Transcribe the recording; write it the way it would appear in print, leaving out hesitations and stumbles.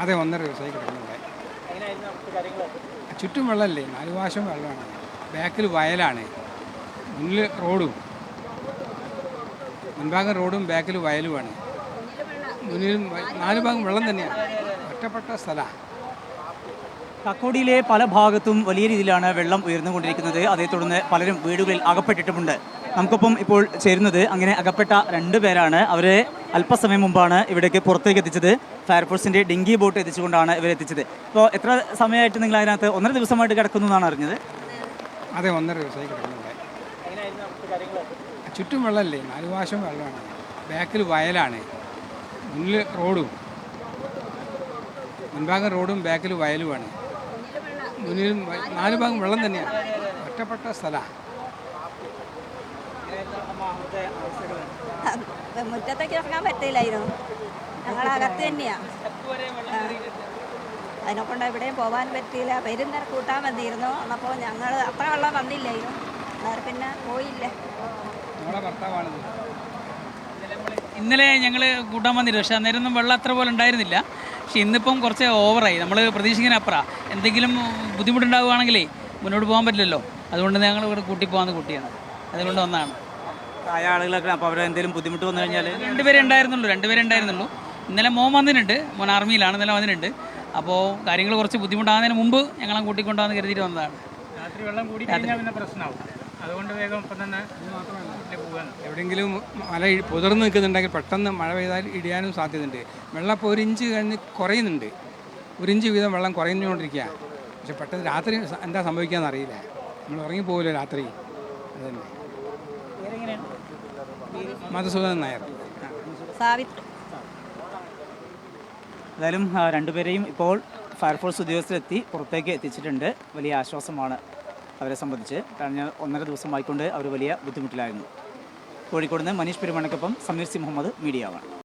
അതെ, 1.5 ദിവസമായി കിടക്കുന്നുണ്ട്. ചുറ്റും വെള്ളമല്ലേ, 4 വശവും വെള്ളമാണ്. ബാക്കിൽ വയലാണ്, മുന്നിൽ റോഡും, മുൻഭാഗം റോഡും ബാക്കിൽ വയലുമാണ്. മുന്നിൽ 4 ഭാഗം വെള്ളം തന്നെയാണ്. ഒറ്റപ്പെട്ട സ്ഥലമാണ്. കക്കോടിയിലെ പല ഭാഗത്തും വലിയ രീതിയിലാണ് വെള്ളം ഉയർന്നുകൊണ്ടിരിക്കുന്നത്. അതേ തുടർന്ന് പലരും വീടുകളിൽ അകപ്പെട്ടിട്ടുമുണ്ട്. നമുക്കൊപ്പം ഇപ്പോൾ ചേരുന്നത് അങ്ങനെ അകപ്പെട്ട 2 പേരാണ്. അവരെ അല്പസമയം മുമ്പാണ് ഇവിടേക്ക് പുറത്തേക്ക് എത്തിച്ചത്. ഫയർഫോഴ്സിൻ്റെ ഡിങ്കി ബോട്ട് എത്തിച്ചുകൊണ്ടാണ് ഇവരെത്തിച്ചത്. ഇപ്പോൾ എത്ര സമയമായിട്ട് നിങ്ങൾ അതിനകത്ത് 1.5 ദിവസമായിട്ട് കിടക്കുന്നു എന്നാണ് അറിഞ്ഞത്? അതെ, 1.5 ദിവസമായി കിടക്കുന്നുണ്ട്. ചുറ്റും വെള്ളമല്ലേ, 4 വശവും വെള്ളമാണ്. ബാക്കിൽ വയലാണ്, മുന്നിൽ റോഡും, മുൻഭാഗം റോഡും ബാക്കിൽ വയലുമാണ്. മുന്നിൽ 4 ഭാഗം വെള്ളം തന്നെയാണ്. ഒറ്റപ്പെട്ട സ്ഥലമാണ്. മുറ്റത്തേക്ക് ഇറങ്ങാൻ പറ്റില്ലായിരുന്നു. ഞങ്ങളകത്ത് തന്നെയാണ്. അതിനെക്കൊണ്ട് എവിടെയും പോകാൻ പറ്റിയില്ല. വരുന്നേരം കൂട്ടാൻ വന്നിരുന്നു. അപ്പോൾ ഞങ്ങൾ അത്ര വെള്ളം വന്നില്ലായിരുന്നു. അന്നേരം പിന്നെ പോയില്ലേ. ഇന്നലെ ഞങ്ങൾ കൂട്ടാൻ വന്നിരുന്നു, പക്ഷേ അന്നേരമൊന്നും വെള്ളം അത്ര പോലെ ഉണ്ടായിരുന്നില്ല. പക്ഷേ ഇന്നിപ്പം കുറച്ച് ഓവറായി. നമ്മൾ പ്രതീക്ഷിക്കുന്ന അപ്പുറം എന്തെങ്കിലും ബുദ്ധിമുട്ടുണ്ടാവുകയാണെങ്കിലേ മുന്നോട്ട് പോകാൻ പറ്റില്ലല്ലോ. അതുകൊണ്ട് ഞങ്ങൾ ഇവിടെ കൂട്ടിപ്പോകാമെന്ന് കൂട്ടിയാണ്. അതുകൊണ്ട് വന്നതാണ്. ആയ ആളുകളൊക്കെ അപ്പോൾ അവർ എന്തെങ്കിലും ബുദ്ധിമുട്ട് വന്നു കഴിഞ്ഞാൽ 2 പേരെ ഉണ്ടായിരുന്നുള്ളൂ. ഇന്നലെ മോൻ വന്നിട്ടുണ്ട്, മോൻ ആർമിയിലാണ്, ഇന്നലെ വന്നിട്ടുണ്ട്. അപ്പോൾ കാര്യങ്ങൾ കുറച്ച് ബുദ്ധിമുട്ടാകുന്നതിന് മുമ്പ് ഞങ്ങളെ കൂട്ടിക്കൊണ്ടുവന്ന് കരുതിയിട്ട് വന്നതാണ്. രാത്രി വെള്ളം കൂടി കഴിഞ്ഞാൽ പിന്നെ പ്രശ്നമാവും. അതുകൊണ്ട് വേഗം ഇപ്പം തന്നെ എവിടെയെങ്കിലും മല പുതിർന്ന് നിൽക്കുന്നുണ്ടെങ്കിൽ പെട്ടെന്ന് മഴ പെയ്താൽ ഇടിയാനും സാധ്യതയുണ്ട്. വെള്ളം ഇപ്പോൾ 1 ഇഞ്ച് കഴിഞ്ഞ് കുറയുന്നുണ്ട്. 1 ഇഞ്ച് വീതം വെള്ളം കുറഞ്ഞുകൊണ്ടിരിക്കുക. പക്ഷെ പെട്ടെന്ന് രാത്രി എന്താ സംഭവിക്കാമെന്ന് അറിയില്ല. നമ്മൾ ഉറങ്ങിപ്പോകില്ല രാത്രി. അതുതന്നെ. മധുസൂദനൻ നായർ. എന്തായാലും 2 പേരെയും ഇപ്പോൾ ഫയർഫോഴ്സ് ഉദ്യോഗസ്ഥരെത്തി പുറത്തേക്ക് എത്തിച്ചിട്ടുണ്ട്. വലിയ ആശ്വാസമാണ് അവരെ സംബന്ധിച്ച്. കഴിഞ്ഞ 1.5 ദിവസമായിക്കൊണ്ട് അവർ വലിയ ബുദ്ധിമുട്ടിലായിരുന്നു. കോഴിക്കോട് നിന്ന് മനീഷ് പെരുമണക്കൊപ്പം സമീർ സി മുഹമ്മദ്, മീഡിയ 1.